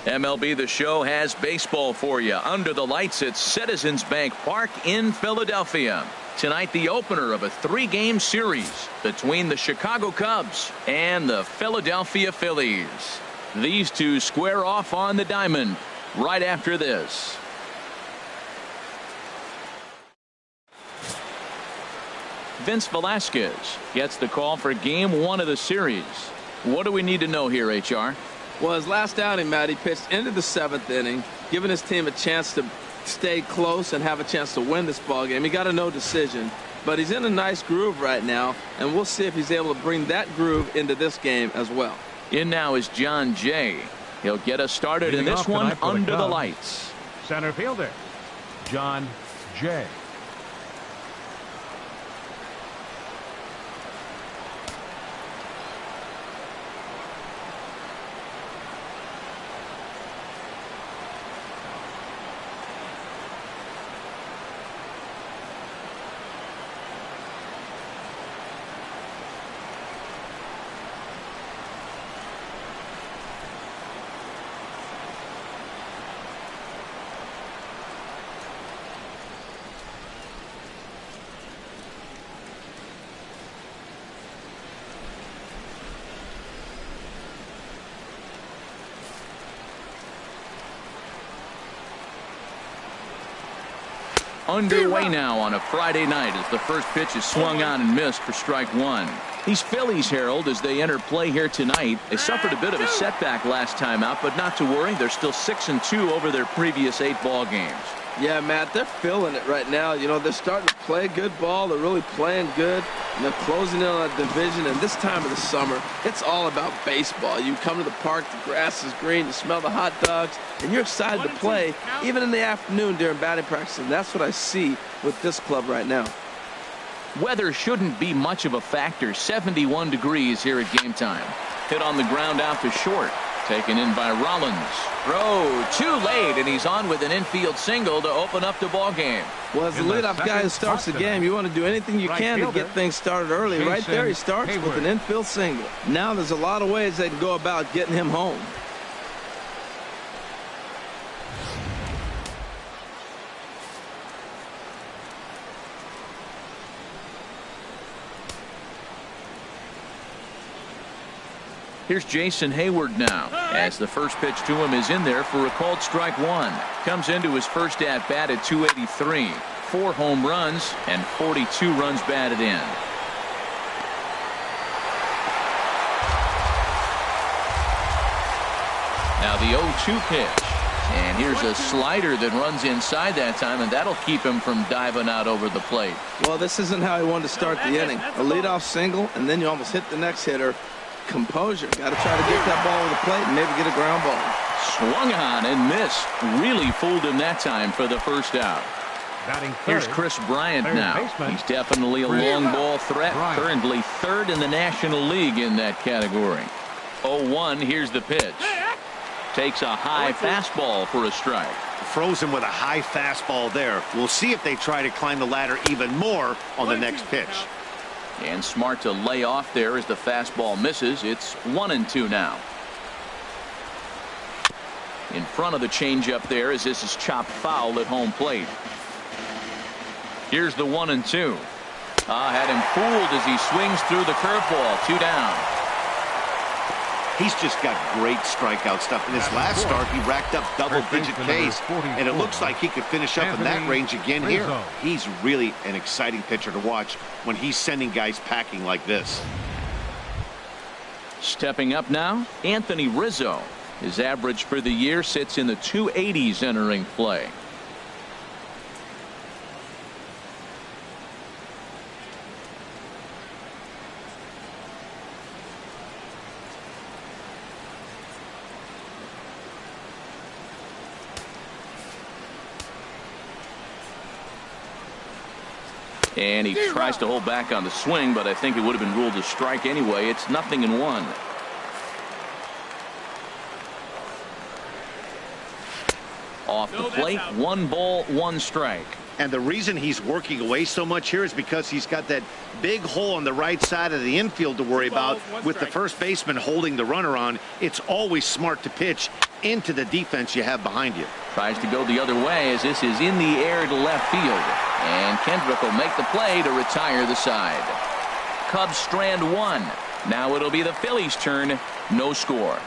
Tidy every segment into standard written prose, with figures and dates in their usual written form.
MLB The Show has baseball for you under the lights at Citizens Bank Park in Philadelphia. Tonight, the opener of a 3-game series between the Chicago Cubs and the Philadelphia Phillies. These two square off on the diamond right after this. Vince Velasquez gets the call for game 1 of the series. What do we need to know here, HR? Well, his last outing, Matt, he pitched into the 7th inning, giving his team a chance to stay close and have a chance to win this ball game. He got a no decision, but he's in a nice groove right now, and we'll see if he's able to bring that groove into this game as well. In now is John Jay. He'll get us started in this one under the lights. Center fielder, John Jay. Underway now on a Friday night as the first pitch is swung on and missed for strike 1. These Phillies, Harold, as they enter play here tonight, they suffered a bit of a setback last time out, but not to worry. They're still 6-2 over their previous 8 ball games. Yeah, Matt, they're feeling it right now. You know, they're starting to play good ball. They're really playing good, and they're closing in on that division. And this time of the summer, it's all about baseball. You come to the park, the grass is green, you smell the hot dogs, and you're excited to play, even in the afternoon during batting practice. And that's what I see with this club right now. Weather shouldn't be much of a factor. 71 degrees here at game time. Hit on the ground out to short. Taken in by Rollins. Throw too late, and he's on with an infield single to open up the ball game. Well, as the leadoff guy who starts the game, you want to do anything you can to get things started early. Right there, he starts with an infield single. Now there's a lot of ways they can go about getting him home. Here's Jason Hayward now, as the first pitch to him is in there for a called strike 1. Comes into his first at bat at 283. 4 home runs and 42 runs batted in. Now the 0-2 pitch. And here's a slider that runs inside that time, and that'll keep him from diving out over the plate. Well, this isn't how he wanted to start the inning. A leadoff single, and then you almost hit the next hitter. Composure. Got to try to get that ball over the plate and maybe get a ground ball. Swung on and missed. Really fooled him that time for the first out. Here's Chris Bryant now. He's definitely a long ball threat. Currently 3rd in the National League in that category. 0-1. Here's the pitch. Takes a high fastball for a strike. Froze him with a high fastball there. We'll see if they try to climb the ladder even more on the next pitch. And smart to lay off there as the fastball misses. It's 1-2 now. In front of the changeup there as this is chopped foul at home plate. Here's the 1-2. Had him fooled as he swings through the curveball. 2 down. He's just got great strikeout stuff. In his last start, he racked up double-digit Ks, and it looks like he could finish up in that range again here. He's really an exciting pitcher to watch when he's sending guys packing like this. Stepping up now, Anthony Rizzo. His average for the year sits in the 280s entering play. And he tries to hold back on the swing, but I think it would have been ruled a strike anyway. It's 0-1. Off the plate, 1 ball, 1 strike. And the reason he's working away so much here is because he's got that big hole on the right side of the infield to worry about. With the first baseman holding the runner on, it's always smart to pitch into the defense you have behind you. Tries to go the other way as this is in the air to left field. And Kendrick will make the play to retire the side. Cubs strand one. Now it'll be the Phillies' turn. No score.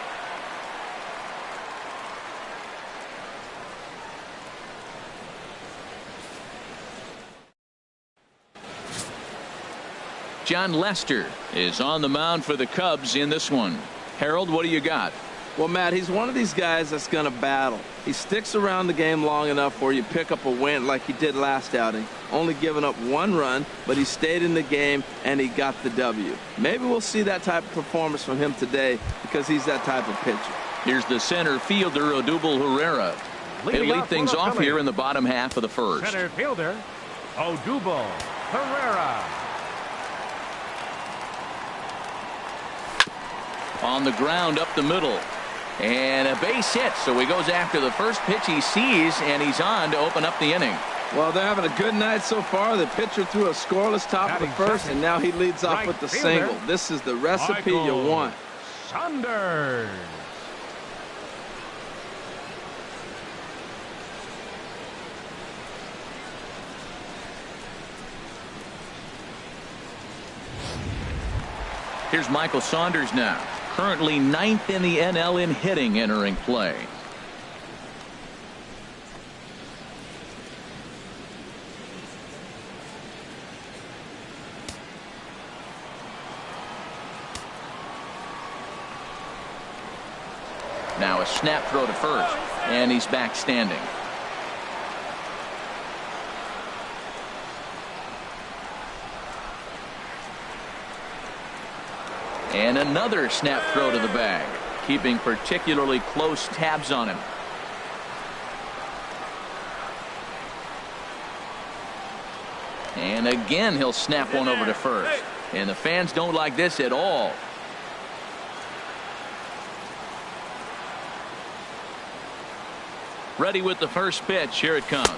John Lester is on the mound for the Cubs in this one. Harold, what do you got? Well, Matt, he's one of these guys that's going to battle. He sticks around the game long enough where you pick up a win like he did last outing. Only giving up one run, but he stayed in the game and he got the W. Maybe we'll see that type of performance from him today because he's that type of pitcher. Here's the center fielder, Odubel Herrera. They lead things off here in the bottom half of the first. Center fielder, Odubel Herrera. On the ground up the middle. And a base hit, so he goes after the first pitch he sees, and he's on to open up the inning. Well, they're having a good night so far. The pitcher threw a scoreless top of the first, and now he leads off with the single. This is the recipe you want. Saunders. Here's Michael Saunders now. Currently 9th in the NL in hitting entering play. Now a snap throw to first, and he's back standing. And another snap throw to the bag, keeping particularly close tabs on him. And again he'll snap one over to first. And the fans don't like this at all. Ready with the first pitch. Here it comes.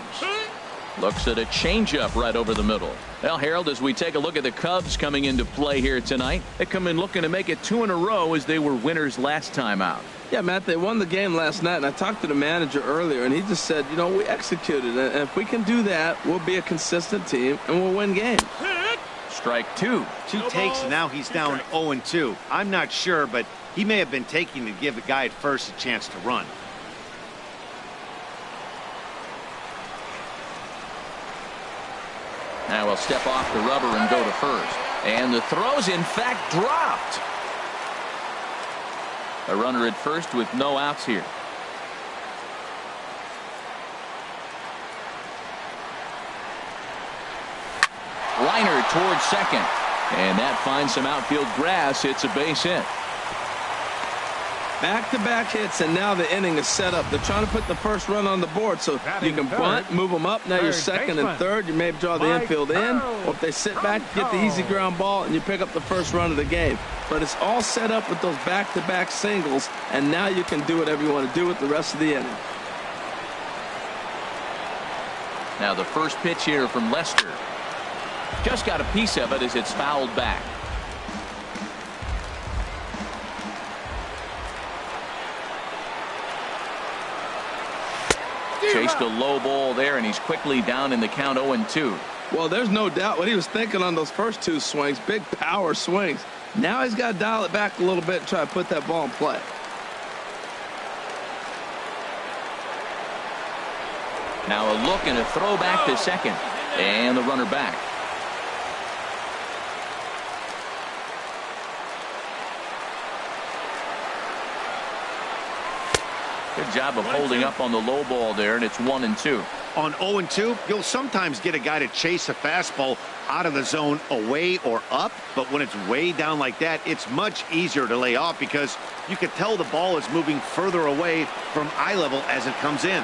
Looks at a changeup right over the middle. Well, Harold, as we take a look at the Cubs coming into play here tonight, they come in looking to make it 2 in a row as they were winners last time out. Yeah, Matt, they won the game last night, and I talked to the manager earlier, and he just said, you know, we executed it, and if we can do that, we'll be a consistent team, and we'll win games. Strike two. Two takes, and now he's down 0-2. I'm not sure, but he may have been taking to give the guy at first a chance to run. Now we'll step off the rubber and go to first. And the throw's in fact dropped. A runner at first with no outs here. Liner towards second. And that finds some outfield grass. It's a base hit. Back-to-back hits, and now the inning is set up. They're trying to put the first run on the board, so you can bunt, move them up. Now you're second and third. You may draw the infield in, or if they sit back, get the easy ground ball, and you pick up the first run of the game. But it's all set up with those back-to-back singles, and now you can do whatever you want to do with the rest of the inning. Now the first pitch here from Lester. Just got a piece of it as it's fouled back. Chased a low ball there, and he's quickly down in the count 0-2. Well, there's no doubt what he was thinking on those first two swings. Big power swings. Now he's got to dial it back a little bit and try to put that ball in play. Now a look and a throw back to second. And the runner back. Good job of holding up on the low ball there, and it's 1-2. On 0-2, you'll sometimes get a guy to chase a fastball out of the zone away or up, but when it's way down like that, it's much easier to lay off because you can tell the ball is moving further away from eye level as it comes in.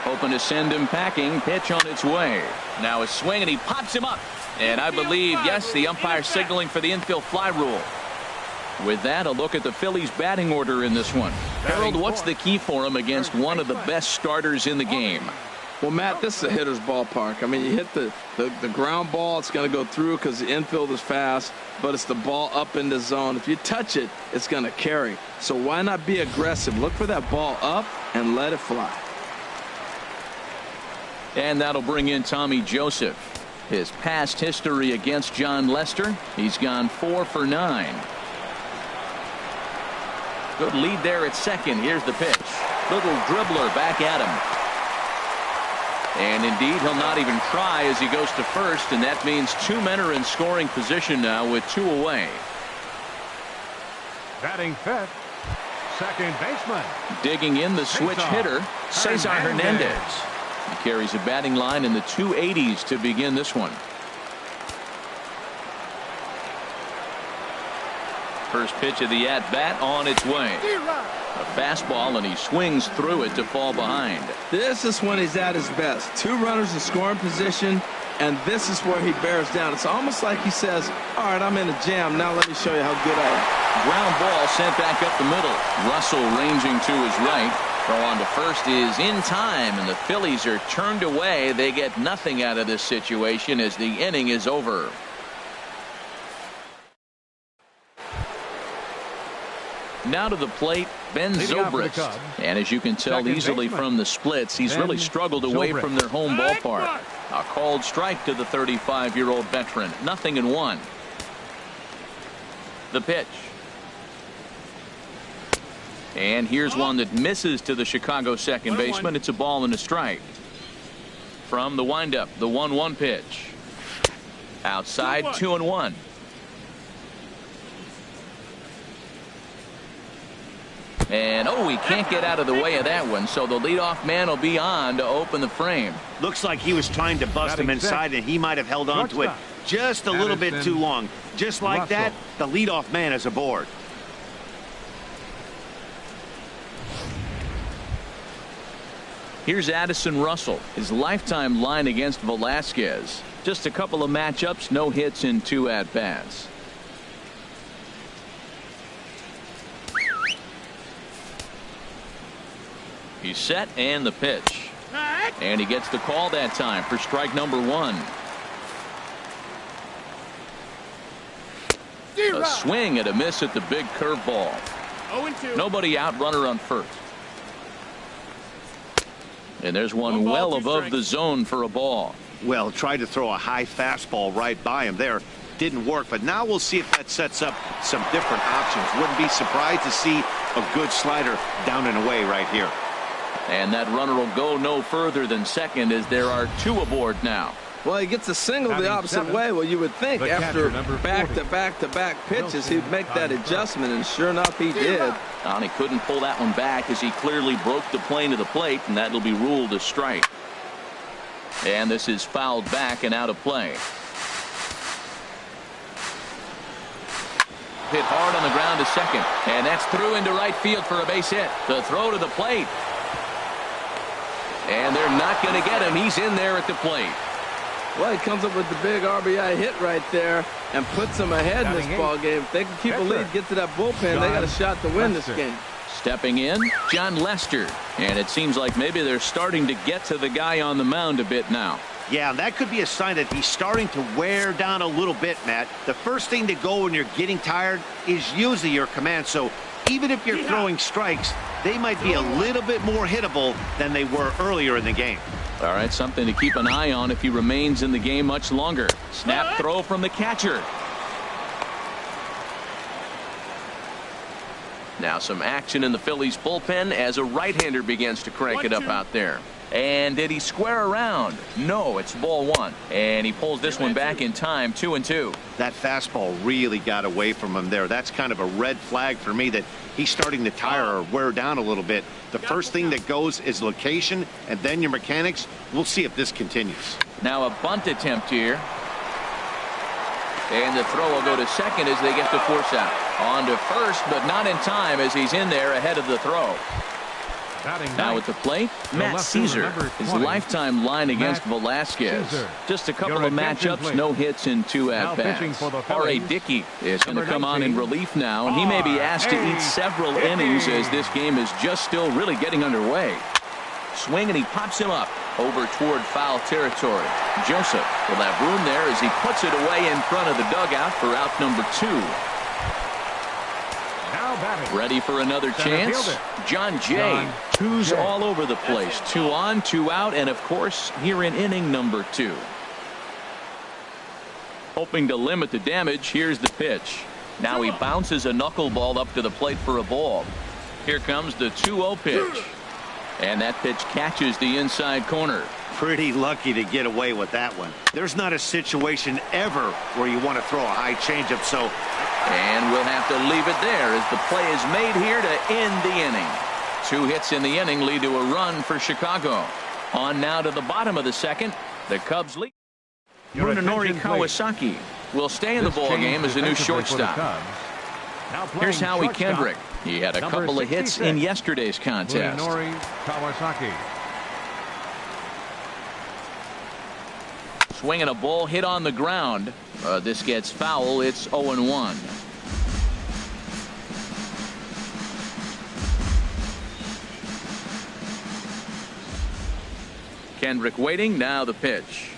Open to send him packing. Pitch on its way. Now a swing, and he pops him up. And I believe, yes, the umpire signaling for the infield fly rule. With that, a look at the Phillies' batting order in this one. Harold, what's the key for him against one of the best starters in the game? Well, Matt, this is a hitter's ballpark. I mean, you hit the ground ball, it's going to go through because the infield is fast, but it's the ball up in the zone. If you touch it, it's going to carry. So why not be aggressive? Look for that ball up and let it fly. And that'll bring in Tommy Joseph. His past history against John Lester, he's gone 4 for 9. Good lead there at second. Here's the pitch. Little dribbler back at him. And indeed, he'll not even try as he goes to first, and that means 2 men are in scoring position now with 2 away. Batting fifth, second baseman. Digging in the switch hitter, Cesar Hernandez. He carries a batting line in the 280s to begin this one. First pitch of the at-bat on its way. A fastball, and he swings through it to fall behind. This is when he's at his best. 2 runners in scoring position, and this is where he bears down. It's almost like he says, all right, I'm in a jam. Now let me show you how good I am. Ground ball sent back up the middle. Russell ranging to his right. Throw on to first is in time, and the Phillies are turned away. They get nothing out of this situation as the inning is over. Now to the plate, Ben Zobrist. And as you can tell easily from the splits, he's really struggled away from their home ballpark. A called strike to the 35-year-old veteran. 0-1. The pitch. And here's one that misses to the Chicago second baseman. It's a ball and a strike. From the windup, the 1-1 pitch. Outside, 2-1. And, he can't get out of the way of that one, so the leadoff man will be on to open the frame. Looks like he was trying to bust him inside, and he might have held on to it just a little bit too long. Just like that, the leadoff man is aboard. Here's Addison Russell, his lifetime line against Velasquez. Just a couple of matchups, no hits in 2 at-bats. He's set, and the pitch. And he gets the call that time for strike number 1. A swing and a miss at the big curveball. Nobody out, runner on first. And there's one well above the zone for a ball. Well, tried to throw a high fastball right by him there. Didn't work, but now we'll see if that sets up some different options. Wouldn't be surprised to see a good slider down and away right here. And that runner will go no further than second as there are 2 aboard now. Well, he gets a single the opposite way. Well, you would think after back-to-back pitches, he'd make that adjustment, and sure enough, he did. And he couldn't pull that one back as he clearly broke the plane of the plate, and that'll be ruled a strike. And this is fouled back and out of play. Hit hard on the ground to second, and that's through into right field for a base hit. The throw to the plate. And they're not going to get him. He's in there at the plate. Well, he comes up with the big RBI hit right there and puts them ahead in this ball game. If they can keep a lead, get to that bullpen, they got a shot to win this game. Stepping in, John Lester. And it seems like maybe they're starting to get to the guy on the mound a bit now. Yeah, that could be a sign that he's starting to wear down a little bit, Matt. The first thing to go when you're getting tired is usually your command. So even if you're throwing strikes, they might be a little bit more hittable than they were earlier in the game. All right, something to keep an eye on if he remains in the game much longer. Snap throw from the catcher. Now some action in the Phillies bullpen as a right-hander begins to crank it up out there. And did he square around? No, it's ball 1. And he pulls this one back in time, 2-2. That fastball really got away from him there. That's kind of a red flag for me that he's starting to tire or wear down a little bit. The first thing that goes is location and then your mechanics. We'll see if this continues. Now a bunt attempt here. And the throw will go to second as they get the force out. On to first, but not in time as he's in there ahead of the throw. Now at the plate, Matt Caesar, his lifetime line against Velasquez. Just a couple of matchups, no hits in 2 at-bats. R.A. Dickey is going to come on in relief now, and he may be asked to eat several innings as this game is just still really getting underway. Swing, and he pops him up over toward foul territory. Joseph will have room there as he puts it away in front of the dugout for out number 2. Ready for another chance? John Jay. Twos all over the place. 2 on, 2 out, and of course here in inning number 2. Hoping to limit the damage, here's the pitch. Now he bounces a knuckleball up to the plate for a ball. Here comes the 2-0 pitch. And that pitch catches the inside corner. Pretty lucky to get away with that one. There's not a situation ever where you want to throw a high changeup, so. And we'll have to leave it there as the play is made here to end the inning. 2 hits in the inning lead to a run for Chicago. On now to the bottom of the second. The Cubs lead. Munenori Kawasaki will stay in the ball game as a new shortstop. Here's Howie Kendrick. He had a couple of hits in yesterday's contest. Munenori Kawasaki. Swinging a ball hit on the ground. This gets foul. It's 0-1. Kendrick waiting. Now the pitch.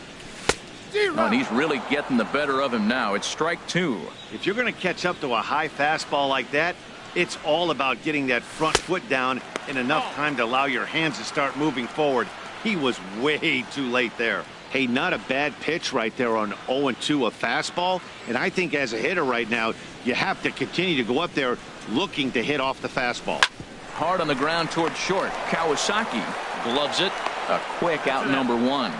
Oh, and he's really getting the better of him now. It's strike 2. If you're going to catch up to a high fastball like that, it's all about getting that front foot down in enough time to allow your hands to start moving forward. He was way too late there. Hey, not a bad pitch right there on 0-2, a fastball. And I think as a hitter right now, you have to continue to go up there looking to hit off the fastball. Hard on the ground toward short. Kawasaki gloves it. A quick out number 1.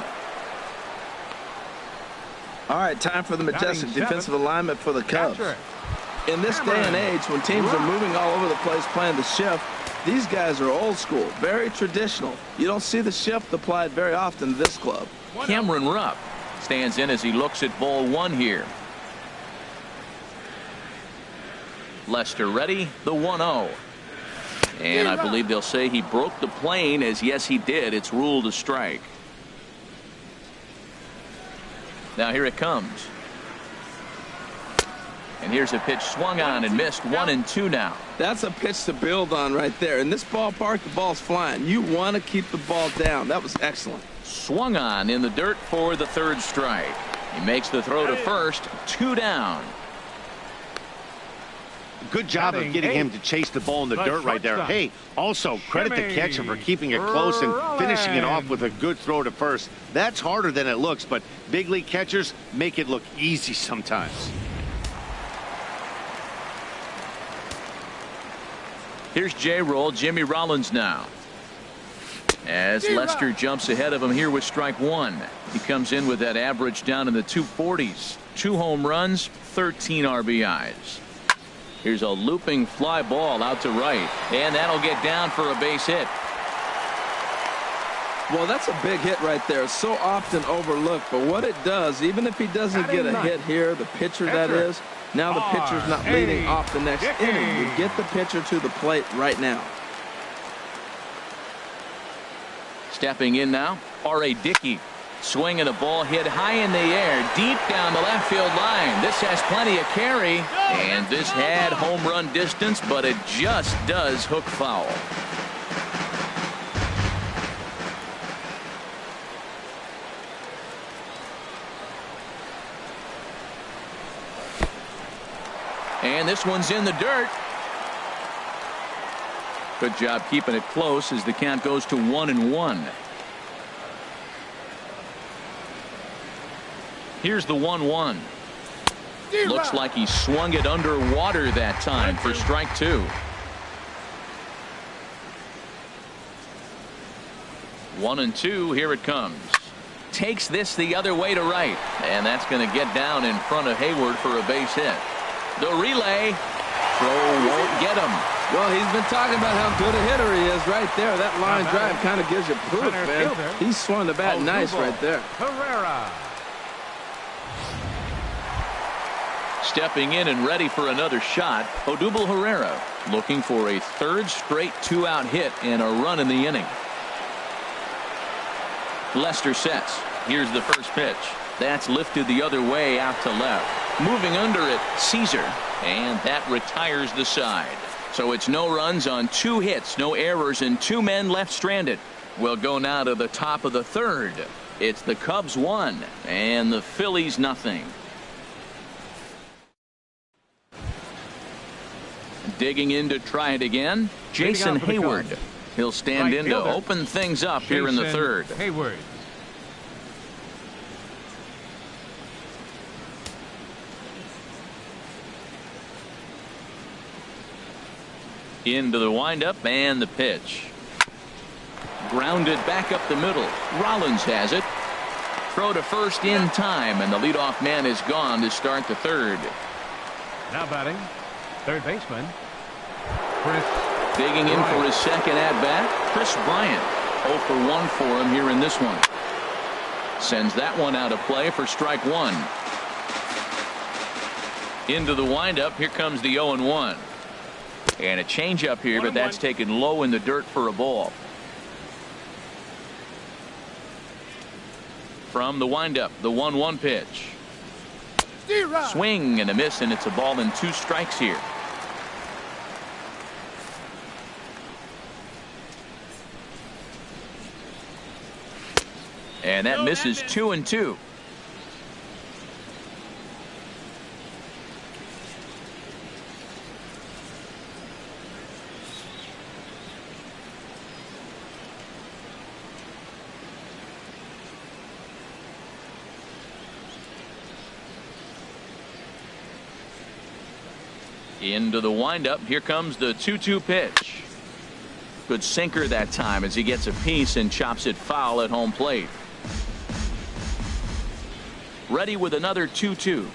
All right, time for the majestic defensive alignment for the Cubs. In this day and age, when teams are moving all over the place playing the shift, these guys are old school, very traditional. You don't see the shift applied very often to this club. Cameron Rupp stands in as he looks at ball 1 here. Lester ready, the 1-0. And I believe they'll say he broke the plane, as yes he did. It's ruled a strike. Now here it comes. And here's a pitch swung on and missed. 1-2 now. That's a pitch to build on right there. In this ballpark, the ball's flying. You want to keep the ball down. That was excellent. Swung on in the dirt for the 3rd strike. He makes the throw to first. 2 down. Good job of getting him to chase the ball in the dirt right there. Hey, also credit the catcher for keeping it close and finishing it off with a good throw to first. That's harder than it looks, but big league catchers make it look easy sometimes. Here's J-Roll, Jimmy Rollins now. As Lester jumps ahead of him here with strike 1. He comes in with that average down in the 240s. 2 home runs, 13 RBIs. Here's a looping fly ball out to right. And that'll get down for a base hit. Well, that's a big hit right there. So often overlooked. But what it does, even if he doesn't get a hit here, the pitcher that is, now the pitcher's not leading off the next inning. You get the pitcher to the plate right now. Stepping in now, R.A. Dickey. Swinging a ball hit high in the air, deep down the left field line. This has plenty of carry, and this had home run distance, but it just does hook foul. And this one's in the dirt. Good job keeping it close as the count goes to 1-1. Here's the 1-1. Looks like he swung it underwater that time for strike 2. 1-2. Here it comes. Takes this the other way to right. And that's going to get down in front of Hayward for a base hit. The relay. Throw won't get him. Well, he's been talking about how good a hitter he is right there. That line drive kind of gives you proof, man. He swung the bat nice right there. Herrera. Stepping in and ready for another shot, Odubel Herrera looking for a 3rd straight 2-out hit and a run in the inning. Lester sets. Here's the first pitch. That's lifted the other way out to left. Moving under it, Caesar. And that retires the side. So it's no runs on 2 hits, no errors, and 2 men left stranded. We'll go now to the top of the third. It's the Cubs 1 and the Phillies nothing. Digging in to try it again, Jason Hayward. He'll stand in to open things up here in the third. Hayward. Into the windup and the pitch. Grounded back up the middle. Rollins has it. Throw to first in time, and the leadoff man is gone to start the third. Now batting, third baseman, Chris. Digging in for his second at-bat, Chris Bryant. 0 for 1 for him here in this one. Sends that one out of play for strike one. Into the windup, here comes the 0-1. And a changeup here, but that's taken low in the dirt for a ball. From the windup, the 1-1 pitch. Swing and a miss, and it's a ball and 2 strikes here. And that misses 2-2. Into the windup. Here comes the 2-2 pitch. Good sinker that time as he gets a piece and chops it foul at home plate. Ready with another 2-2.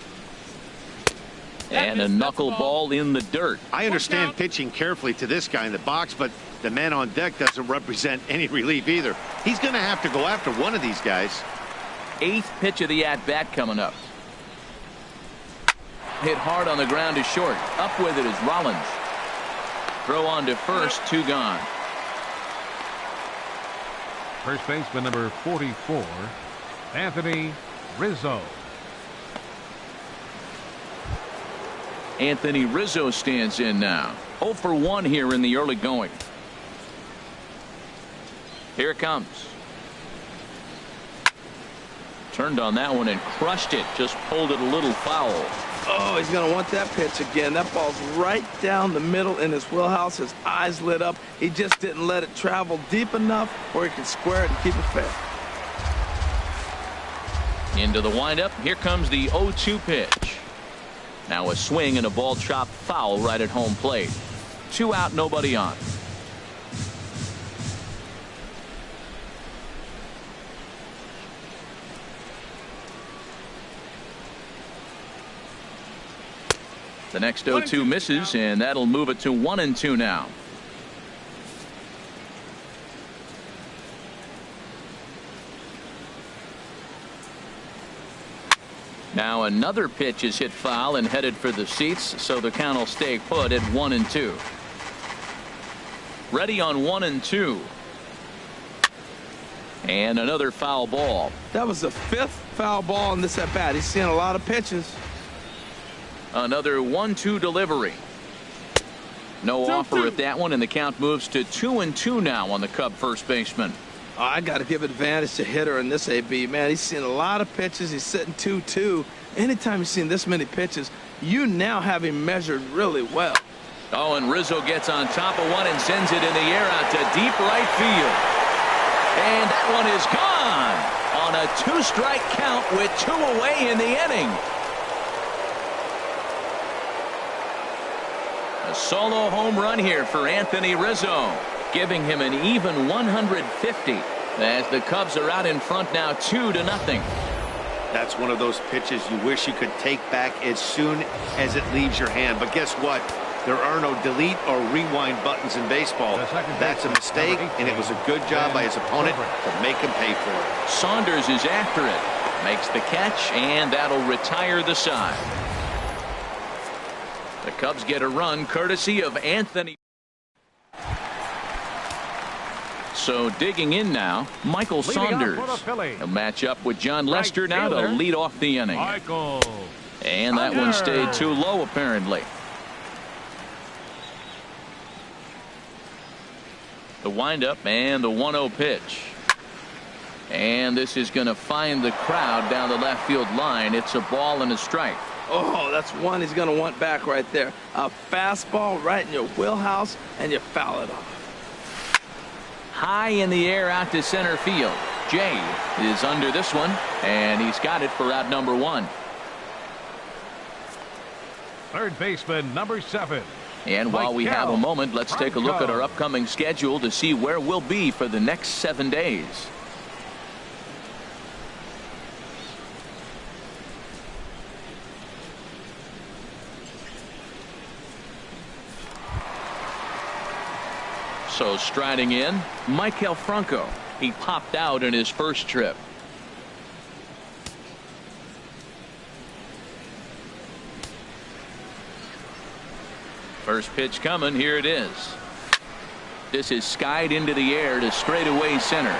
And a knuckleball in the dirt. I understand pitching carefully to this guy in the box, but the man on deck doesn't represent any relief either. He's going to have to go after one of these guys. 8th pitch of the at-bat coming up. Hit hard on the ground to short. Up with it is Rollins. Throw on to first, 2 gone. First baseman number 44, Anthony Rizzo. Anthony Rizzo stands in now. 0 for 1 here in the early going. Here it comes. Turned on that one and crushed it. Just pulled it a little foul. Oh, he's going to want that pitch again. That ball's right down the middle in his wheelhouse. His eyes lit up. He just didn't let it travel deep enough where he could square it and keep it fair. Into the windup. Here comes the 0-2 pitch. Now a swing and a ball chopped foul right at home plate. 2 out, nobody on. The next 0-2 misses, and that'll move it to 1-2 now. Now another pitch is hit foul and headed for the seats, so the count will stay put at 1-2. Ready on 1-2. And another foul ball. That was the 5th foul ball in this at bat. He's seeing a lot of pitches. Another 1-2 delivery. No offer at that one, and the count moves to 2-2 now on the Cub first baseman. Oh, I got to give advantage to hitter in this AB. Man, he's seen a lot of pitches. He's sitting 2-2. Anytime you've seen this many pitches, you now have him measured really well. Oh, and Rizzo gets on top of one and sends it in the air out to deep right field. And that one is gone on a 2-strike count with 2 away in the inning. A solo home run here for Anthony Rizzo, giving him an even 150 as the Cubs are out in front now 2-0. That's one of those pitches you wish you could take back as soon as it leaves your hand. But guess what? There are no delete or rewind buttons in baseball. That's a mistake, and it was a good job by his opponent to make him pay for it. Saunders is after it, makes the catch, and that'll retire the side. The Cubs get a run courtesy of Anthony. So digging in now, Michael Saunders. He'll match up with John Lester now to lead off the inning. And that one stayed too low apparently. The windup and the 1-0 pitch. And this is going to find the crowd down the left field line. It's a ball and a strike. Oh, that's one he's going to want back right there. A fastball right in your wheelhouse, and you foul it off. High in the air out to center field. Jay is under this one, and he's got it for out number 1. Third baseman, number 7. And while we have a moment, let's take a look at our upcoming schedule to see where we'll be for the next 7 days. So striding in, Michael Franco. He popped out in his first trip. First pitch coming. Here it is. This is skied into the air to straightaway center.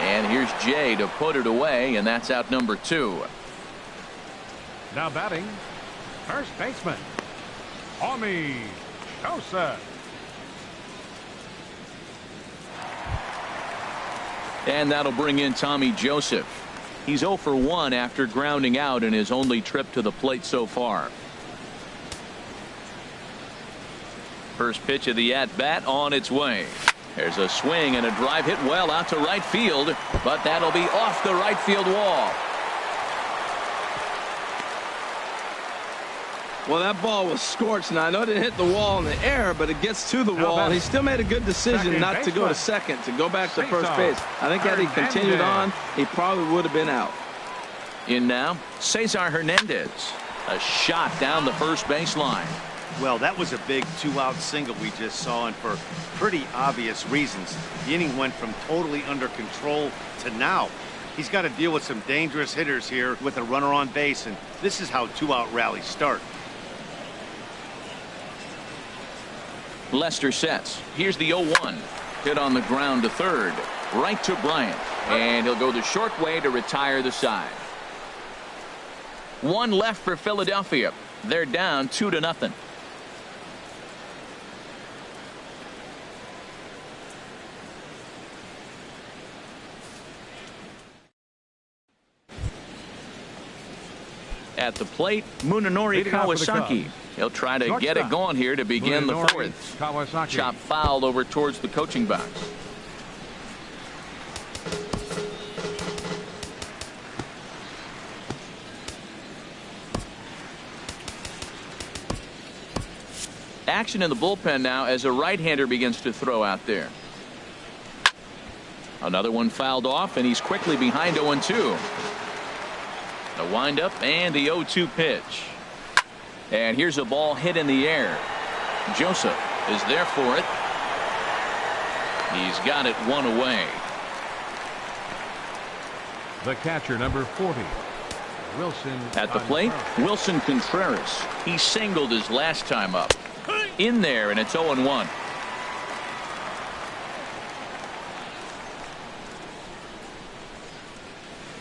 And here's Jay to put it away, and that's out number 2. Now batting, first baseman, Mlb The Show. And that'll bring in Tommy Joseph. He's 0 for 1 after grounding out in his only trip to the plate so far. First pitch of the at-bat on its way. There's a swing and a drive hit well out to right field, but that'll be off the right field wall. Well, that ball was scorched. Now, I know it didn't hit the wall in the air, but it gets to the wall, and he still made a good decision not to go to second, to go back to first base. I think had he continued on, he probably would have been out. In now, Cesar Hernandez. A shot down the first baseline. Well, that was a big 2-out single we just saw, and for pretty obvious reasons. The inning went from totally under control to now. He's got to deal with some dangerous hitters here with a runner on base, and this is how 2-out rallies start. Lester sets. Here's the 0-1. Hit on the ground to third. Right to Bryant. And he'll go the short way to retire the side. 1 left for Philadelphia. They're down 2-0. At the plate, Munenori Kawasaki. He'll try to get it going here to begin the 4th. Kawasaki. Chop foul over towards the coaching box. Action in the bullpen now as a right-hander begins to throw out there. Another one fouled off, and he's quickly behind 0-2. The windup and the 0-2 pitch. And here's a ball hit in the air. Joseph is there for it. He's got it 1 away. The catcher, number 40, Wilson. At the plate, Wilson Contreras. He singled his last time up. In there, and it's 0-1.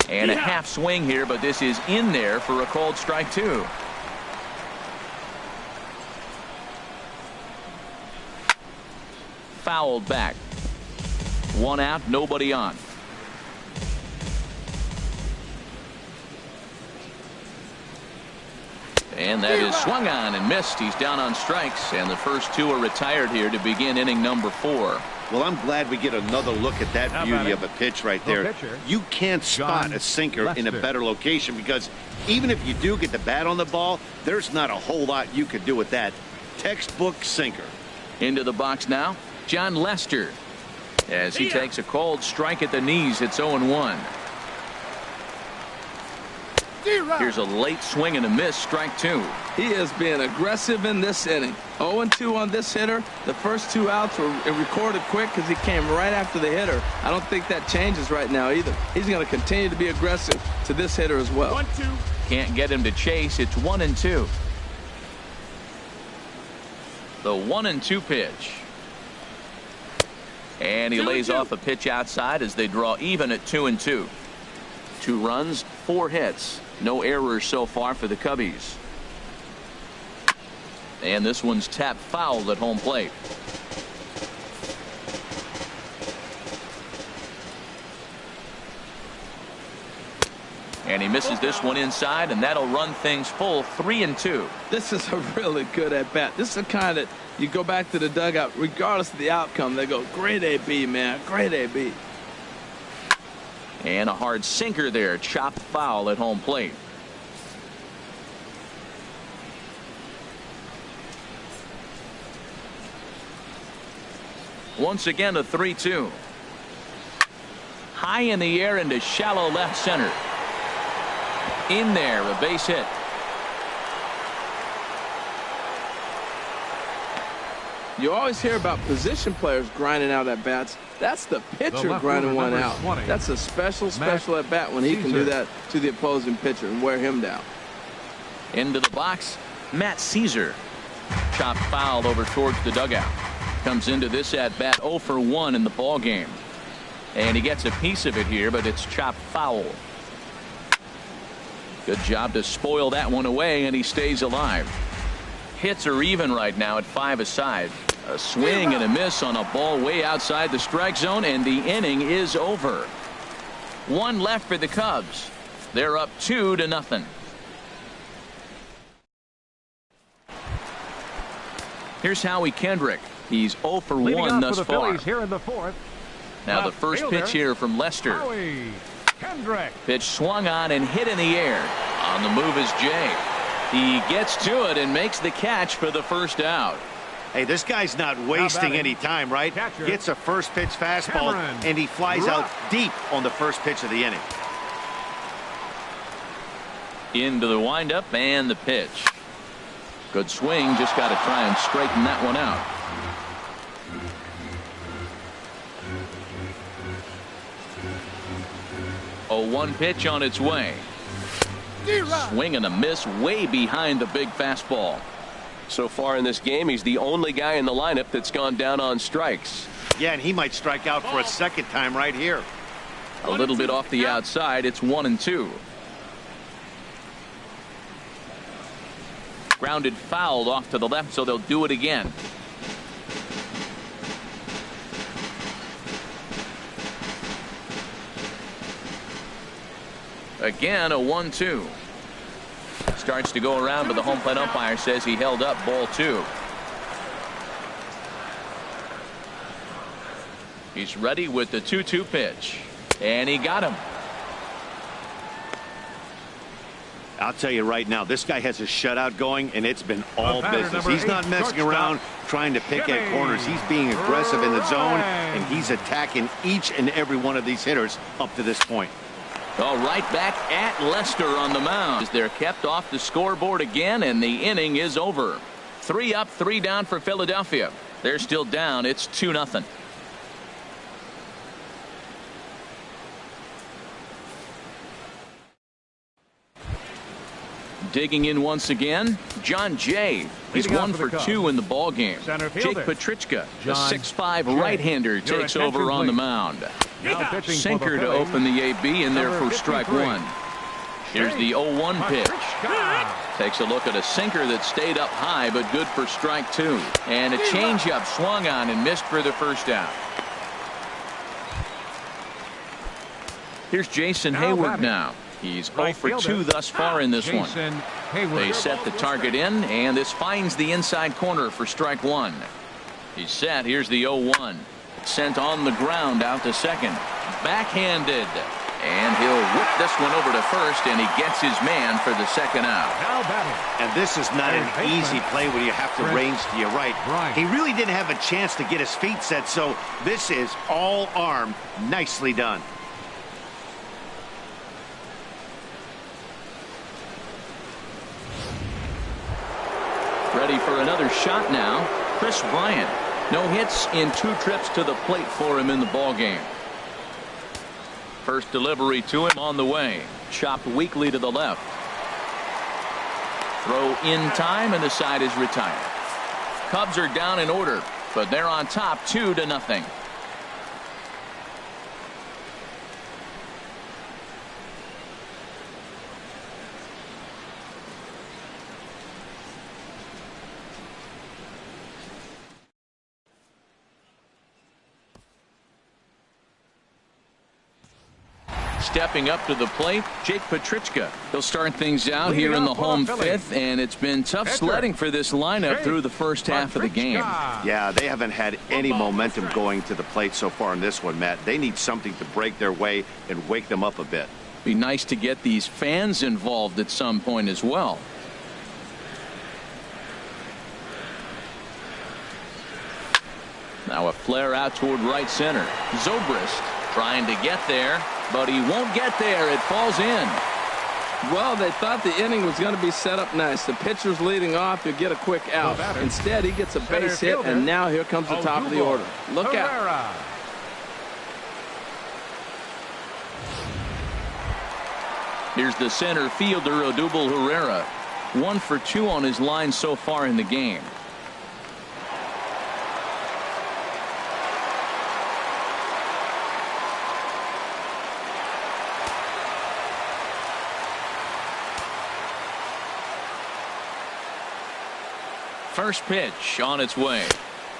And a half swing here, but this is in there for a called strike 2. Fouled back. 1 out, nobody on. And that is swung on and missed. He's down on strikes, and the first 2 are retired here to begin inning number 4. Well, I'm glad we get another look at that beauty of a pitch right there. You can't spot a sinker in a better location, because even if you do get the bat on the ball, there's not a whole lot you could do with that. Textbook sinker. Into the box now, John Lester. As he takes a called strike at the knees, it's 0-1. Here's a late swing and a miss, strike 2. He is being aggressive in this inning. 0-2 on this hitter. The first 2 outs were recorded quick because he came right after the hitter. I don't think that changes right now either. He's going to continue to be aggressive to this hitter as well. 1-2. Can't get him to chase. It's 1-2. The 1-2 pitch. And he lays off a pitch outside as they draw even at 2-2. 2 runs, 4 hits. No errors so far for the Cubbies. And this one's tapped foul at home plate. And he misses this one inside, and that'll run things full 3-2. This is a really good at-bat. This is the kind that you go back to the dugout, regardless of the outcome, they go, great AB, man, great AB. And a hard sinker there, chopped foul at home plate. Once again, a 3-2. High in the air into shallow left center. In there, a base hit. You always hear about position players grinding out at bats. That's the pitcher grinding one out. 20. That's a special at bat when he can do that to the opposing pitcher and wear him down. Into the box, Matt Caesar. Chopped foul over towards the dugout. Comes into this at bat 0 for 1 in the ball game. And he gets a piece of it here, but it's chopped foul. Good job to spoil that one away, and he stays alive. Hits are even right now at 5 aside. A swing and a miss on a ball way outside the strike zone, and the inning is over. 1 left for the Cubs. They're up 2-0. Here's Howie Kendrick. He's 0 for 1 thus far. Here in the 4th. Now the first pitch here from Lester. Howie Kendrick. Pitch swung on and hit in the air. On the move is Jay. He gets to it and makes the catch for the first out. Hey, this guy's not wasting any time, right? Catcher. Gets a first pitch fastball, and he flies out deep on the first pitch of the inning. Into the windup and the pitch. Good swing. Just got to try and straighten that one out. A 1 pitch on its way. Swing and a miss way behind the big fastball. So far in this game, he's the only guy in the lineup that's gone down on strikes. Yeah, and he might strike out for a second time right here. A little bit off the outside. It's 1-2. Grounded fouled off to the left, so they'll do it again. Again, a 1-2. Starts to go around, but the home plate umpire says he held up ball 2. He's ready with the 2-2 pitch. And he got him. I'll tell you right now, this guy has a shutout going, and it's been all business. He's not messing around trying to pick at corners. He's being aggressive in the zone, and he's attacking each and every one of these hitters up to this point. All right, back at Lester on the mound. They're kept off the scoreboard again, and the inning is over. 3 up, 3 down for Philadelphia. They're still down. It's 2-0. Digging in once again, John Jay. He's 1 for 2 in the ball game. Jake Petrichka, the 6'5" right-hander, takes over on the mound. Sinker to open the AB in there for strike 1. Here's the 0-1 pitch. Takes a look at a sinker that stayed up high, but good for strike 2. And a changeup swung on and missed for the first out. Here's Jason Hayward now. He's 0 for 2 thus far in this one. They set the target in, and this finds the inside corner for strike 1. He's set. Here's the 0-1. Sent on the ground out to second. Backhanded. And he'll whip this one over to first, and he gets his man for the second out. And this is not an easy play when you have to range to your right. He really didn't have a chance to get his feet set, so this is all arm. Nicely done. Ready for another shot now. Chris Bryant. No hits in 2 trips to the plate for him in the ball game. First delivery to him on the way. Chopped weakly to the left. Throw in time, and the side is retired. Cubs are down in order, but they're on top 2-0. Stepping up to the plate, Jake Petrichka. He'll start things out here in the home fifth, and it's been tough sledding for this lineup through the first half of the game. Yeah, they haven't had any momentum going to the plate so far in this one, Matt. They need something to break their way and wake them up a bit. Be nice to get these fans involved at some point as well. Now a flare out toward right center. Zobrist trying to get there, but he won't get there. It falls in. Well, they thought the inning was going to be set up nice. The pitcher's leading off. You'll get a quick out. Instead, he gets a base hit, and now here comes the top of the order. Look out. Here's the center fielder, Odubel Herrera. 1 for 2 on his line so far in the game. First pitch on its way.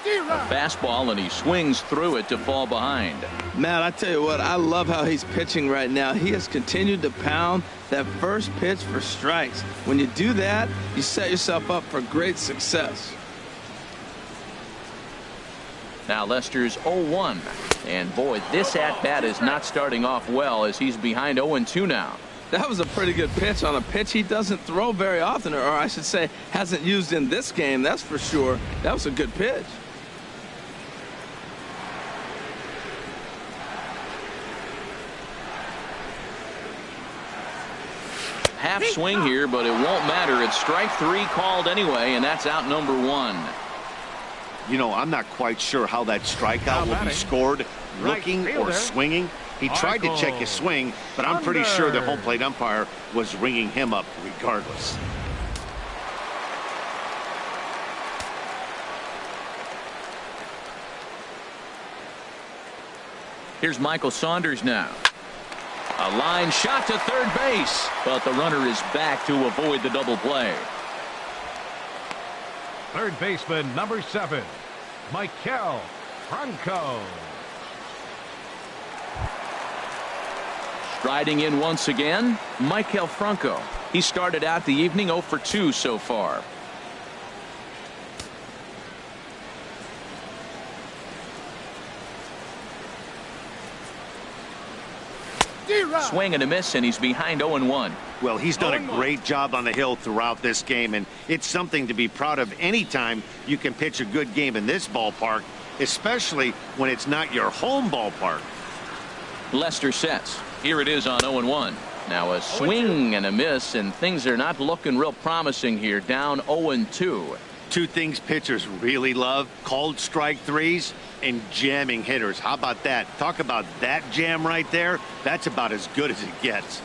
A fastball, and he swings through it to fall behind. Matt, I tell you what, I love how he's pitching right now. He has continued to pound that first pitch for strikes. When you do that, you set yourself up for great success. Now Lester's 0-1. And boy, this at-bat is not starting off well as he's behind 0-2 now. That was a pretty good pitch on a pitch he doesn't throw very often, or I should say hasn't used in this game, that's for sure. That was a good pitch. Half swing here, but it won't matter. It's strike 3 called anyway, and that's out number 1. You know, I'm not quite sure how that strikeout will be scored, looking or swinging. He tried to check his swing, but I'm pretty sure the home plate umpire was ringing him up regardless. Here's Michael Saunders now. A line shot to third base, but the runner is back to avoid the double play. Third baseman, number 7, Maikel Franco. Striding in once again, Maikel Franco. He started out the evening 0 for 2 so far. Swing and a miss, and he's behind 0-1. Well, he's done a great job on the hill throughout this game, and it's something to be proud of anytime you can pitch a good game in this ballpark, especially when it's not your home ballpark. Lester sets. Here it is on 0-1. Now a swing and a miss, and things are not looking real promising here. Down 0-2. Two things pitchers really love: called strike threes and jamming hitters. How about that? Talk about that jam right there. That's about as good as it gets.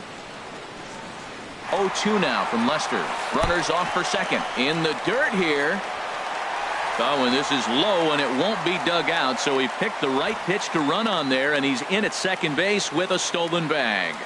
0-2 now from Lester. Runners off for second. In the dirt here. Oh, and this is low, and it won't be dug out, so he picked the right pitch to run on there, and he's in at second base with a stolen bag.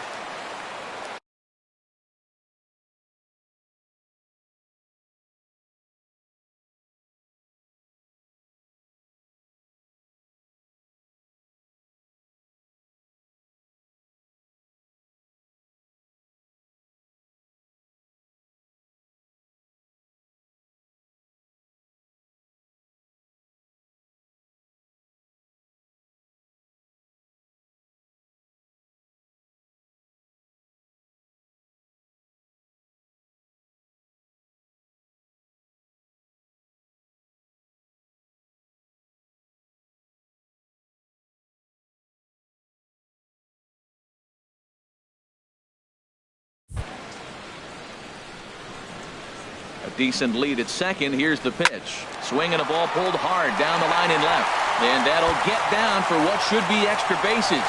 A decent lead at second. Here's the pitch. Swing and a ball pulled hard down the line and left. And that'll get down for what should be extra bases.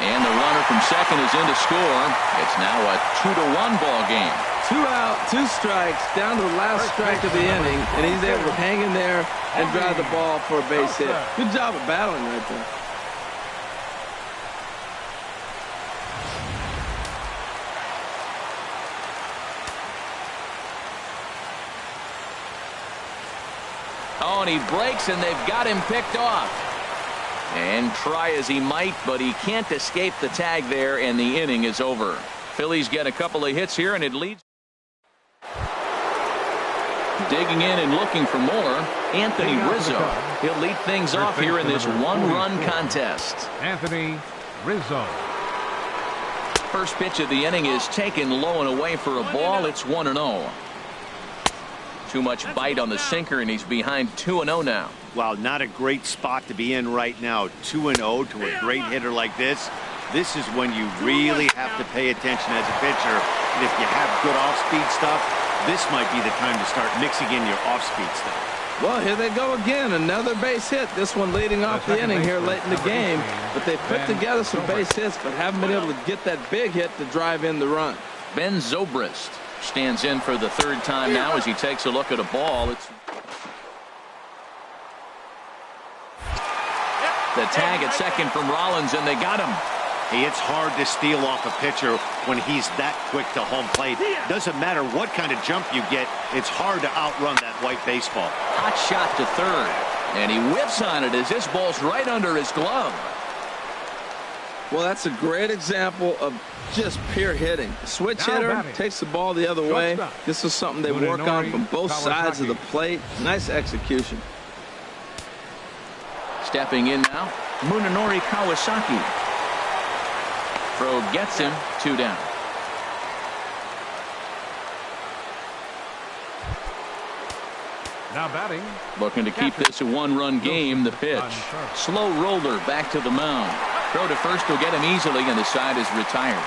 And the runner from second is in to score. It's now a 2-1 ball game. 2 out, 2 strikes, down to the last strike of the inning, and he's able to hang in there and drive the ball for a base hit. Good job of battling right there. Oh, and he breaks, and they've got him picked off. And try as he might, but he can't escape the tag there, and the inning is over. Phillies get a couple of hits here, and it leads. Digging in and looking for more, Anthony Rizzo. He'll lead things off here in this one-run contest. Anthony Rizzo. First pitch of the inning is taken low and away for a ball. It's 1-0. Too much bite on the sinker, and he's behind 2-0 now. Wow, not a great spot to be in right now. 2-0 to a great hitter like this. This is when you really have to pay attention as a pitcher. And if you have good off-speed stuff, this might be the time to start mixing in your off-speed stuff. Well, here they go again. Another base hit. This one leading off the inning here late in the game. But they put together some base hits, but haven't been able to get that big hit to drive in the run. Ben Zobrist stands in for the third time now as he takes a look at a ball. It's the tag at second from Rollins, and they got him. Hey, it's hard to steal off a pitcher when he's that quick to home plate. Doesn't matter what kind of jump you get, it's hard to outrun that white baseball. Hot shot to third, and he whips on it as this ball's right under his glove. Well, that's a great example of just pure hitting. Switch hitter takes the ball the other way. This is something they work on from both sides of the plate. Nice execution. Stepping in now, Munenori Kawasaki. Throw gets him, 2 down. Now batting. Looking to keep this a one-run game. The pitch. Slow roller back to the mound. Throw to first will get him easily, and the side is retired.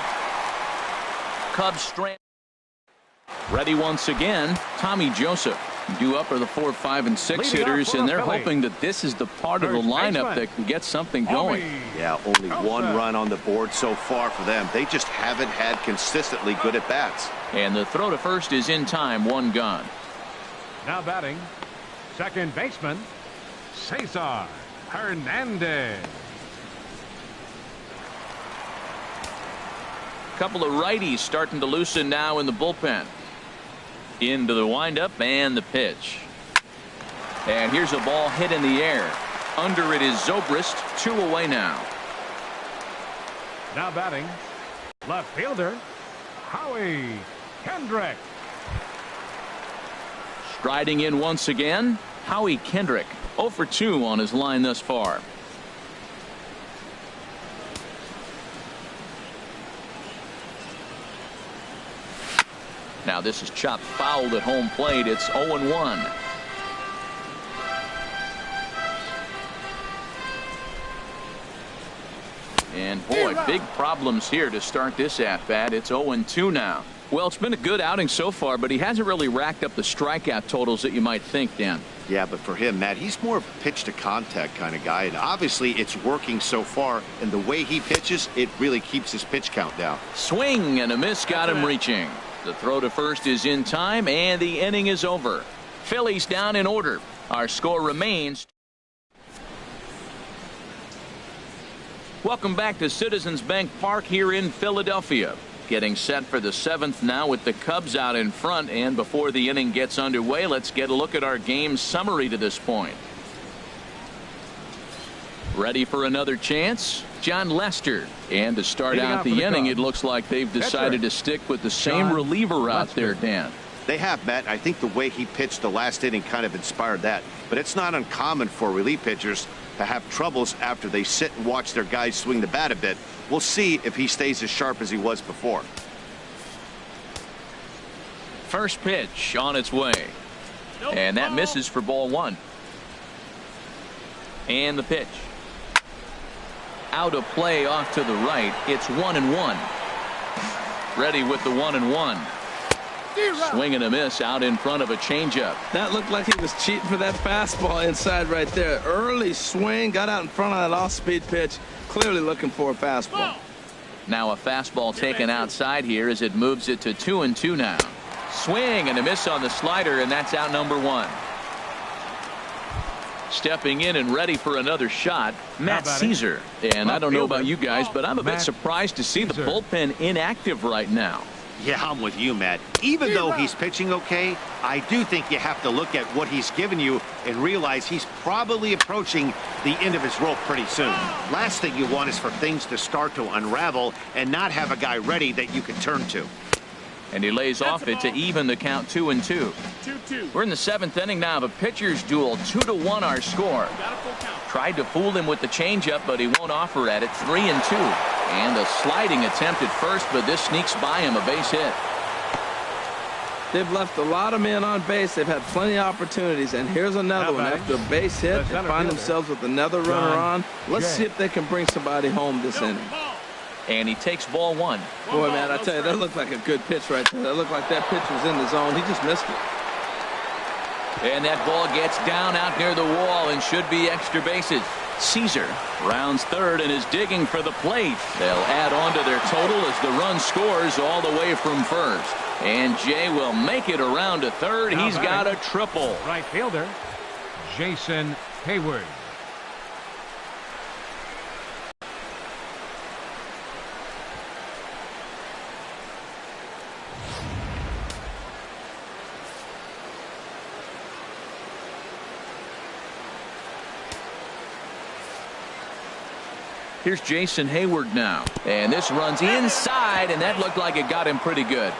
Cubs strand. Ready once again, Tommy Joseph. Due up are the 4, 5, and 6 hitters, and they're hoping that this is the part of the lineup that can get something going. Yeah, only one run on the board so far for them. They just haven't had consistently good at bats. And the throw to first is in time, 1 gone. Now batting, second baseman, Cesar Hernandez. Couple of righties starting to loosen now in the bullpen. Into the windup and the pitch. And here's a ball hit in the air. Under it is Zobrist, 2 away now. Now batting, left fielder, Howie Kendrick. Striding in once again, Howie Kendrick. 0 for 2 on his line thus far. Now this is chopped fouled at home plate. It's 0-1. And boy, big problems here to start this at-bat. It's 0-2 now. Well, it's been a good outing so far, but he hasn't really racked up the strikeout totals that you might think, Dan. Yeah, but for him, Matt, he's more of a pitch-to-contact kind of guy, and obviously it's working so far, and the way he pitches, it really keeps his pitch count down. Swing and a miss got him reaching. The throw to first is in time, and the inning is over. Phillies down in order. Our score remains. Welcome back to Citizens Bank Park here in Philadelphia. Getting set for the 7th now with the Cubs out in front, and before the inning gets underway, let's get a look at our game summary to this point. Ready for another chance? John Lester. And to start out the inning, it looks like they've decided to stick with the same reliever out there, Dan. They have, Matt. I think the way he pitched the last inning kind of inspired that. But it's not uncommon for relief pitchers to have troubles after they sit and watch their guys swing the bat a bit. We'll see if he stays as sharp as he was before. First pitch on its way. And that misses for ball 1. And the pitch. Out of play off to the right. It's 1-1. Ready with the 1-1. Swing and a miss out in front of a changeup. That looked like he was cheating for that fastball inside right there. Early swing, got out in front of that off-speed pitch. Clearly looking for a fastball. Now a fastball taken outside here as it moves it to 2-2 now. Swing and a miss on the slider, and that's out number 1. Stepping in and ready for another shot, Matt Caesar. And I don't know about you guys, but I'm a bit surprised to see the bullpen inactive right now. Yeah, I'm with you, Matt. Even though he's pitching okay, I do think you have to look at what he's given you and realize he's probably approaching the end of his rope pretty soon. Last thing you want is for things to start to unravel and not have a guy ready that you can turn to. And he lays off it to even the count 2-2. 2-2. We're in the 7th inning now of a pitcher's duel. 2-1 our score. Tried to fool him with the changeup, but he won't offer at it. 3-2. And a sliding attempt at first, but this sneaks by him, a base hit. They've left a lot of men on base. They've had plenty of opportunities, and here's another one. After a base hit, they find themselves with another runner on. Let's see if they can bring somebody home this inning. And he takes ball 1. Boy, man, I tell you, that looked like a good pitch right there. That looked like that pitch was in the zone. He just missed it. And that ball gets down out near the wall and should be extra bases. Caesar rounds third and is digging for the plate. They'll add on to their total as the run scores all the way from first. And Jay will make it around to third. He's got a triple. Right fielder, Jason Hayward. Here's Jason Hayward now. And this runs inside, and that looked like it got him pretty good.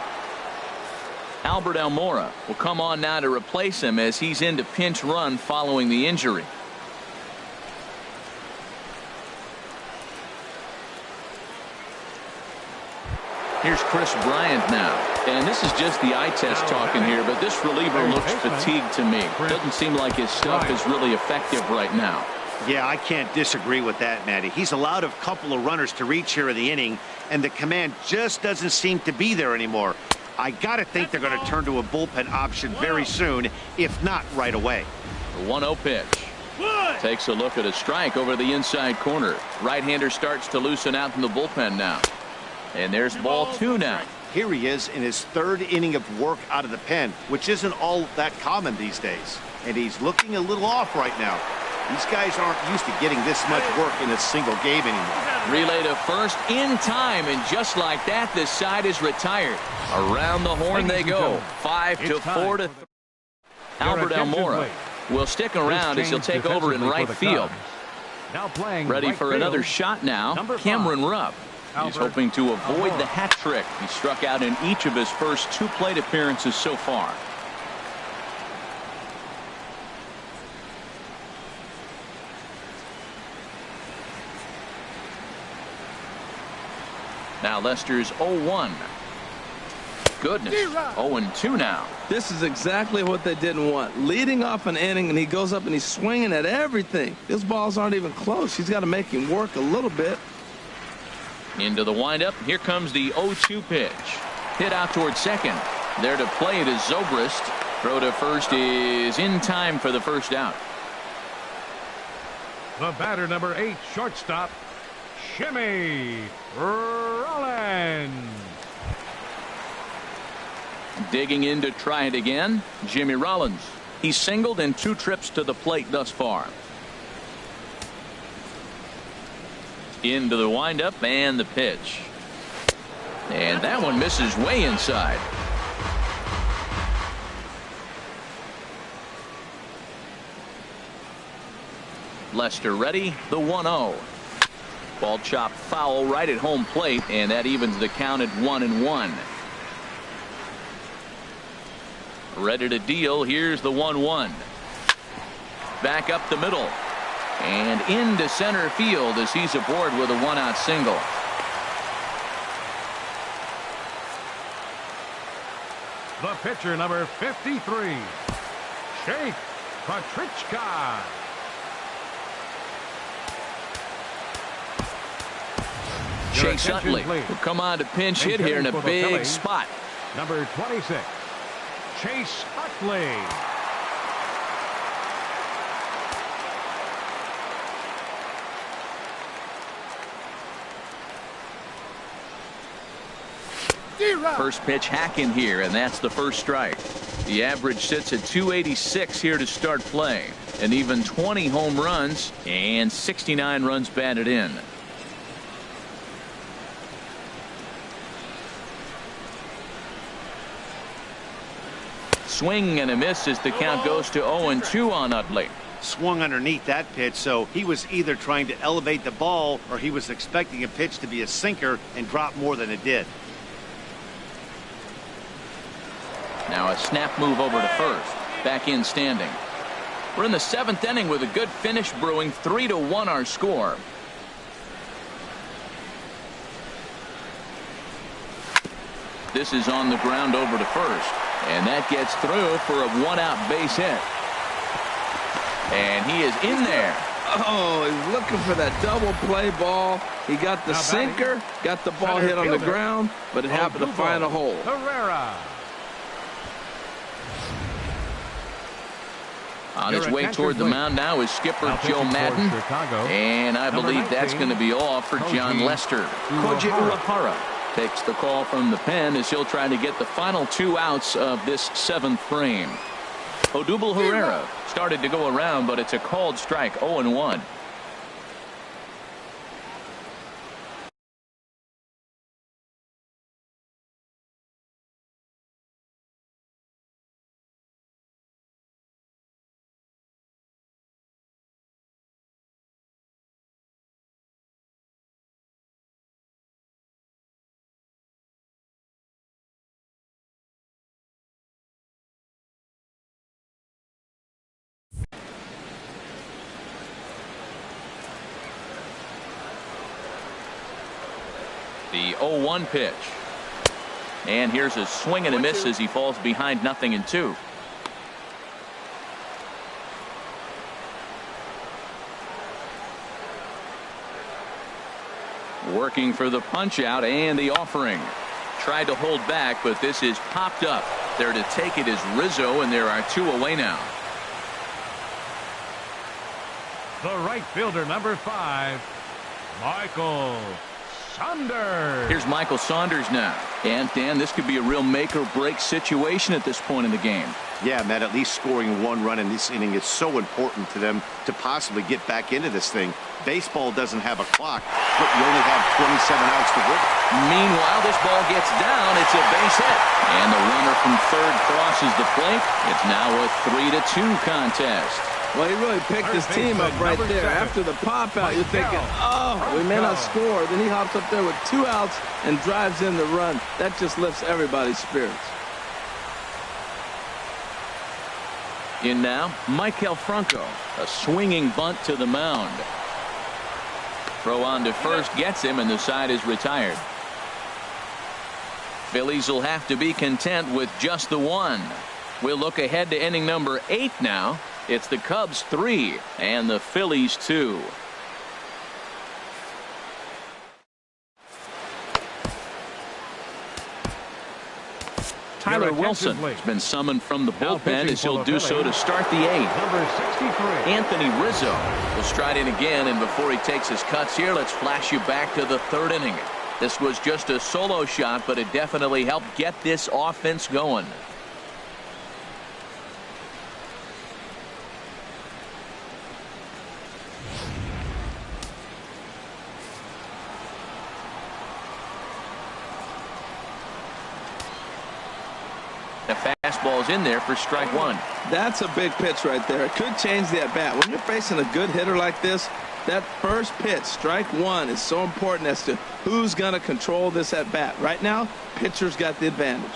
Albert Almora will come on now to replace him as he's into pinch run following the injury. Here's Chris Bryant now. And this is just the eye test talking here, but this reliever looks fatigued to me. Doesn't seem like his stuff is really effective right now. Yeah, I can't disagree with that, Matty. He's allowed a couple of runners to reach here in the inning, and the command just doesn't seem to be there anymore. I got to think they're going to turn to a bullpen option very soon, if not right away. The 1-0 pitch. Takes a look at a strike over the inside corner. Right-hander starts to loosen out from the bullpen now. And there's ball 2 now. Here he is in his 3rd inning of work out of the pen, which isn't all that common these days. And he's looking a little off right now. These guys aren't used to getting this much work in a single game anymore. Relay to first in time, and just like that, this side is retired. Around the horn they go. 5-4 to Albert Almora will stick around as he'll take over in right field. Ready for another shot now. Cameron Rupp. He's hoping to avoid the hat trick. He struck out in each of his first 2 plate appearances so far. Now Lester's 0-1. Goodness, 0-2 now. This is exactly what they didn't want. Leading off an inning, and he goes up and he's swinging at everything. His balls aren't even close. He's got to make him work a little bit. Into the windup. Here comes the 0-2 pitch. Hit out towards second. There to play it is Zobrist. Throw to first is in time for the first out. The batter, number 8, shortstop, Jimmy Rollins. Digging in to try it again, Jimmy Rollins. He's singled in 2 trips to the plate thus far. Into the windup and the pitch. And that one misses way inside. Lester ready, the 1-0. Ball chopped foul right at home plate, and that evens the count at 1-1. Ready to deal. Here's the 1-1. Back up the middle. And into center field as he's aboard with a 1-out single. The pitcher, number 53, Jake Patrichka. Chase Utley will come on to pinch hit here in a big spot. Number 26, Chase Utley. First pitch hacking here, and that's the first strike. The average sits at 286 here to start play. And even 20 home runs and 69 runs batted in. Swing and a miss as the count goes to 0-2 on Utley. Swung underneath that pitch, so he was either trying to elevate the ball or he was expecting a pitch to be a sinker and drop more than it did. Now a snap move over to first. Back in standing. We're in the 7th inning with a good finish brewing. 3-1 our score. This is on the ground over to first. And that gets through for a 1-out base hit. And he is in there. Oh, he's looking for that double play ball. He got the sinker, got the ball hit on the ground, but it happened to find a hole. Herrera. On his way toward the mound now is skipper Joe Madden. And I believe that's going to be all for John Lester. Koji Uehara takes the call from the pen as he'll try to get the final 2 outs of this 7th frame. Odubel Herrera started to go around, but it's a called strike. 0-1. The 0-1 pitch. And here's a swing and a miss as he falls behind 0-2. Working for the punch out and the offering. Tried to hold back, but this is popped up. There to take it is Rizzo, and there are 2 away now. The right fielder, number 5, Michael Saunders. Here's Michael Saunders now. And Dan, this could be a real make or break situation at this point in the game. Yeah, Matt, at least scoring 1 run in this inning is so important to them to possibly get back into this thing. Baseball doesn't have a clock, but you only have 27 outs to work. Meanwhile, this ball gets down. It's a base hit. And the runner from third crosses the plate. It's now a 3-2 contest. Well, he really picked his team up right there. After the pop out, you're thinking, oh, we may not score. Then he hops up there with 2 outs and drives in the run. That just lifts everybody's spirits. In now, Michael Franco. A swinging bunt to the mound. Throw on to first gets him, and the side is retired. Phillies will have to be content with just the 1. We'll look ahead to inning number 8 now. It's the Cubs 3 and the Phillies 2. Tyler Wilson has been summoned from the bullpen as he'll do so to start the 8th. Number 63. Anthony Rizzo will stride in again, and before he takes his cuts here, let's flash you back to the 3rd inning. This was just a solo shot, but it definitely helped get this offense going. The fastball's in there for strike 1. That's a big pitch right there. It could change the at-bat. When you're facing a good hitter like this, that first pitch, strike 1, is so important as to who's going to control this at-bat. Right now, pitcher's got the advantage.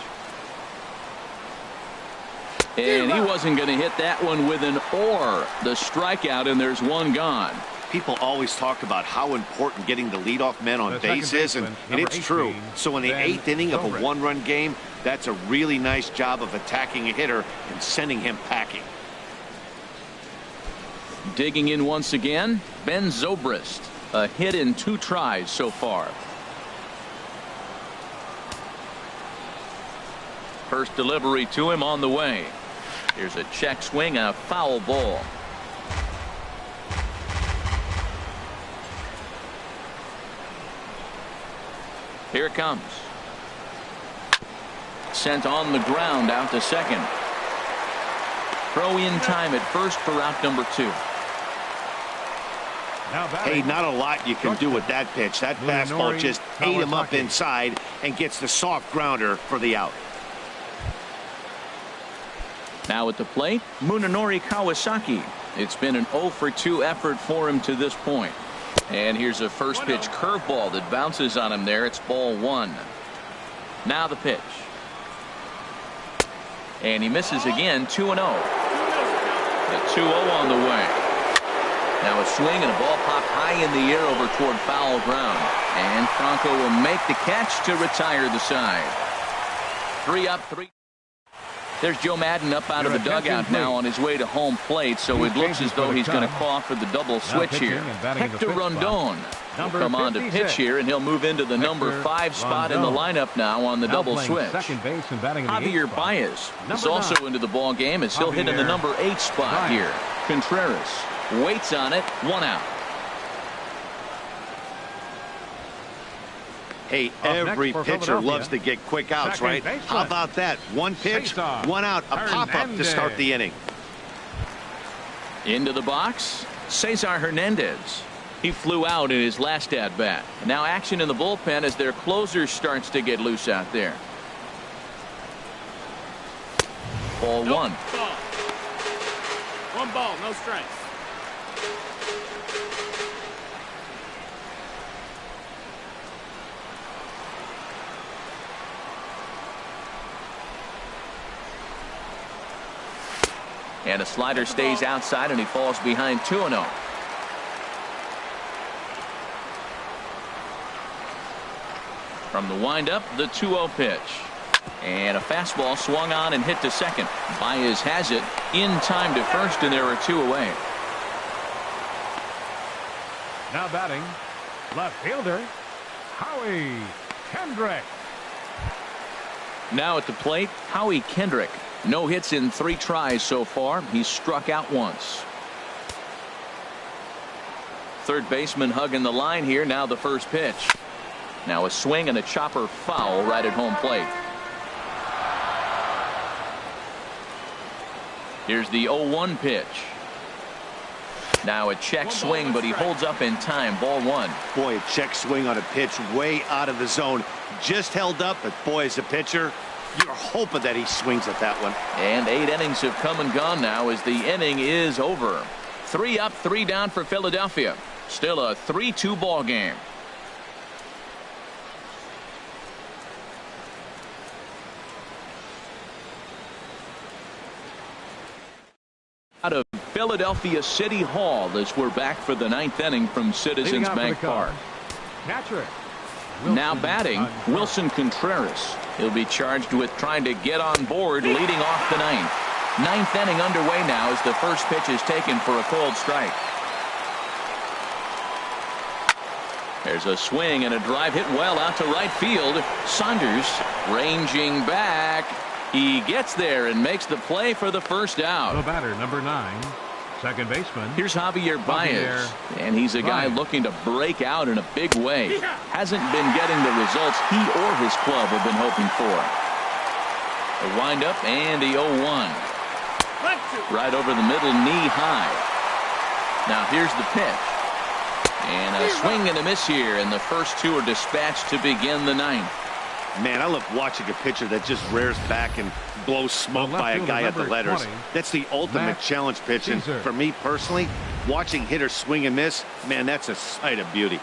And he wasn't going to hit that one with an or. The strikeout, and there's 1 gone. People always talk about how important getting the leadoff man on base is, and it's true. So in the 8th inning of a 1-run game, that's a really nice job of attacking a hitter and sending him packing. Digging in once again, Ben Zobrist. A hit in 2 tries so far. First delivery to him on the way. Here's a check swing and a foul ball. Here it comes. Sent on the ground out to second. Throw in time at first for out number 2. Hey, not a lot you can do with that pitch. That fastball just ate him up inside and gets the soft grounder for the out. Now at the plate, Munenori Kawasaki. It's been an 0 for 2 effort for him to this point. And here's a first pitch curveball that bounces on him there. It's ball 1. Now the pitch. And he misses again, 2-0. The 2-0 on the way. Now a swing and a ball popped high in the air over toward foul ground. And Franco will make the catch to retire the side. 3 up, 3. There's Joe Madden up out of the dugout now on his way to home plate, so it looks as though he's going to call for the double switch here. Hector Rondon will come on to pitch here, and he'll move into the number 5 spot in the lineup now on the double switch. Javier Baez is also into the ball game as he'll hit in the number 8 spot here. Contreras waits on it, 1 out. Hey, every pitcher loves to get quick outs, right? How about that? 1 pitch, 1 out, a pop-up to start the inning. Into the box, Cesar Hernandez. He flew out in his last at-bat. Now action in the bullpen as their closer starts to get loose out there. Ball 1. 1 ball, no strikes. And a slider stays outside, and he falls behind 2-0. From the windup, the 2-0 pitch. And a fastball swung on and hit to second. Baez has it in time to first, and there are 2 away. Now batting, left fielder, Howie Kendrick. Now at the plate, Howie Kendrick. No hits in 3 tries so far. He's struck out once. Third baseman hugging the line here. Now the first pitch. Now a swing and a chopper foul right at home plate. Here's the 0-1 pitch. Now a check swing, but he holds up in time. Ball 1. Boy, a check swing on a pitch way out of the zone. Just held up, but boy, as a pitcher, you're hoping that he swings at that one. And 8 innings have come and gone now as the inning is over. 3 up, 3 down for Philadelphia. Still a 3-2 ball game. Out of Philadelphia City Hall as we're back for the 9th inning from Citizens Bank Park. Now batting, Wilson Contreras. He'll be charged with trying to get on board leading off the 9th. 9th inning underway now as the first pitch is taken for a cold strike. There's a swing and a drive hit well out to right field. Saunders ranging back. He gets there and makes the play for the first out. The batter, number 9. Second baseman. Here's Javier Baez, and he's a guy looking to break out in a big way. Hasn't been getting the results he or his club have been hoping for. A windup and the 0-1. Right over the middle, knee high. Now here's the pitch. And a swing and a miss here, and the first 2 are dispatched to begin the 9th. Man, I love watching a pitcher that just rears back and blows smoke by a guy at the letters. That's the ultimate challenge pitch. And for me personally, watching hitters swing and miss, man, that's a sight of beauty.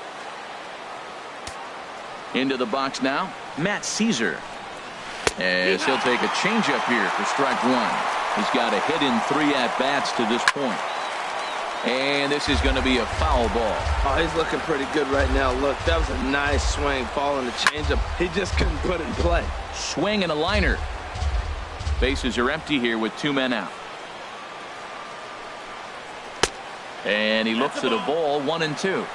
Into the box now, Matt Caesar. As he'll take a changeup here for strike 1. He's got a hit in 3 at-bats to this point. And this is going to be a foul ball. Oh, he's looking pretty good right now. Look, that was a nice swing, ball in the changeup. He just couldn't put it in play. Swing and a liner. Bases are empty here with 2 men out. And he looks at a ball, 1-2.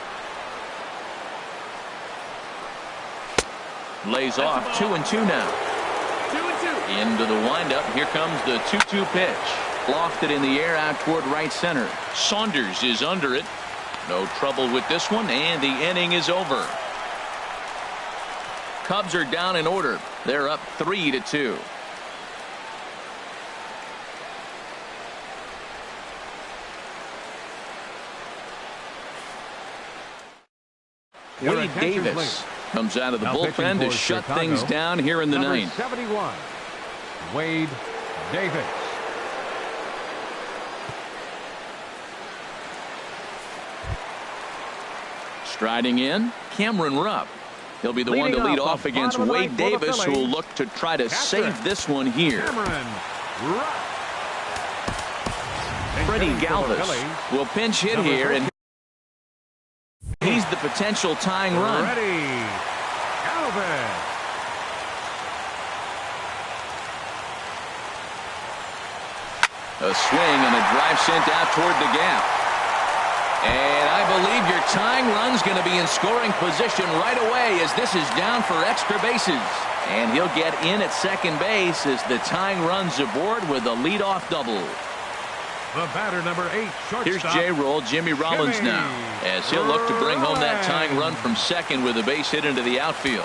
Lays off, 2-2 now. 2-2. Into the windup. Here comes the 2-2 pitch. Lofted in the air out toward right center. Saunders is under it. No trouble with this one, and the inning is over. Cubs are down in order. They're up 3-2. Wade Davis comes out of the bullpen to shut things down here in the 9th. 71, Wade Davis. Striding in, Cameron Rupp. He'll be the one to lead off against Wade Davis, who will look to try to save this one here. Freddie Galvis will pinch hit here, and he's the potential tying run. A swing and a drive sent out toward the gap. And I believe your tying run's going to be in scoring position right away as this is down for extra bases. And he'll get in at second base as the tying run's aboard with a leadoff double. The batter, number 8, shortstop. Here's J-Roll, Jimmy Rollins now, as he'll look to bring home that tying run from second with a base hit into the outfield.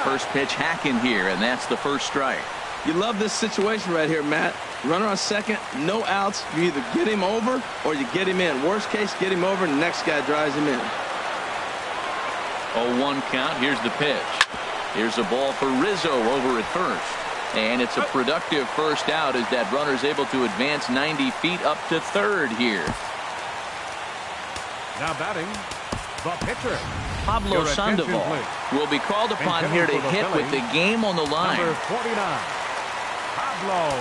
First pitch hacking here, and that's the first strike. You love this situation right here, Matt. Runner on second, no outs. You either get him over or you get him in. Worst case, get him over, and the next guy drives him in. 0-1 count. Here's the pitch. Here's a ball for Rizzo over at first. And it's a productive first out as that runner's able to advance 90 feet up to third here. Now batting, the pitcher. Pablo Sandoval will be called upon here to hit with the game on the line. Number 49, Pablo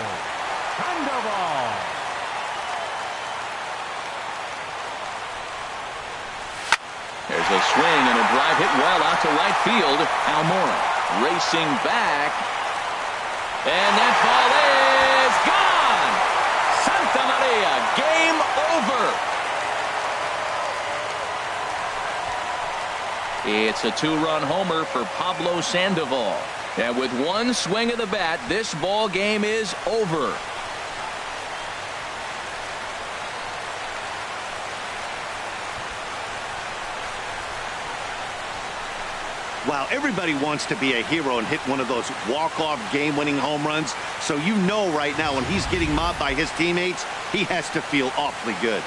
Sandoval. There's a swing and a drive hit well out to right field. Almora racing back. And that ball is gone. Santa Maria, game over. It's a two-run homer for Pablo Sandoval. And with one swing of the bat, this ball game is over. Wow, everybody wants to be a hero and hit one of those walk-off game-winning home runs. So you know right now when he's getting mobbed by his teammates, he has to feel awfully good.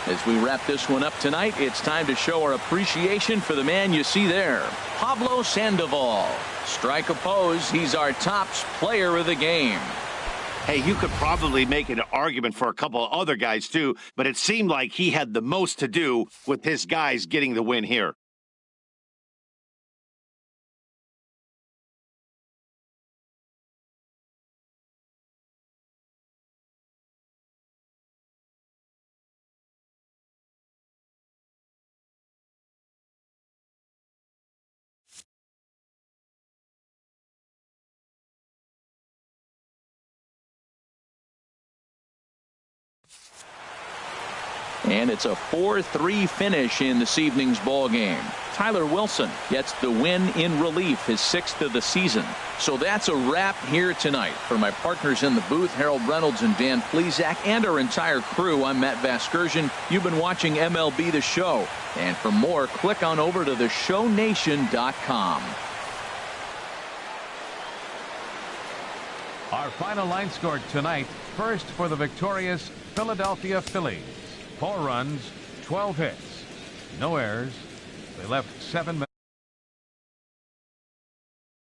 As we wrap this one up tonight, it's time to show our appreciation for the man you see there, Pablo Sandoval. Strike oppose, he's our top player of the game. Hey, you could probably make an argument for a couple of other guys too, but it seemed like he had the most to do with his guys getting the win here. And it's a 4-3 finish in this evening's ball game. Tyler Wilson gets the win in relief, his 6th of the season. So that's a wrap here tonight. For my partners in the booth, Harold Reynolds and Dan Plesac, and our entire crew, I'm Matt Vasgersian. You've been watching MLB The Show. And for more, click on over to theshownation.com. Our final line score tonight, first for the victorious Philadelphia Phillies. 4 runs, 12 hits, no errors. They left 7 men.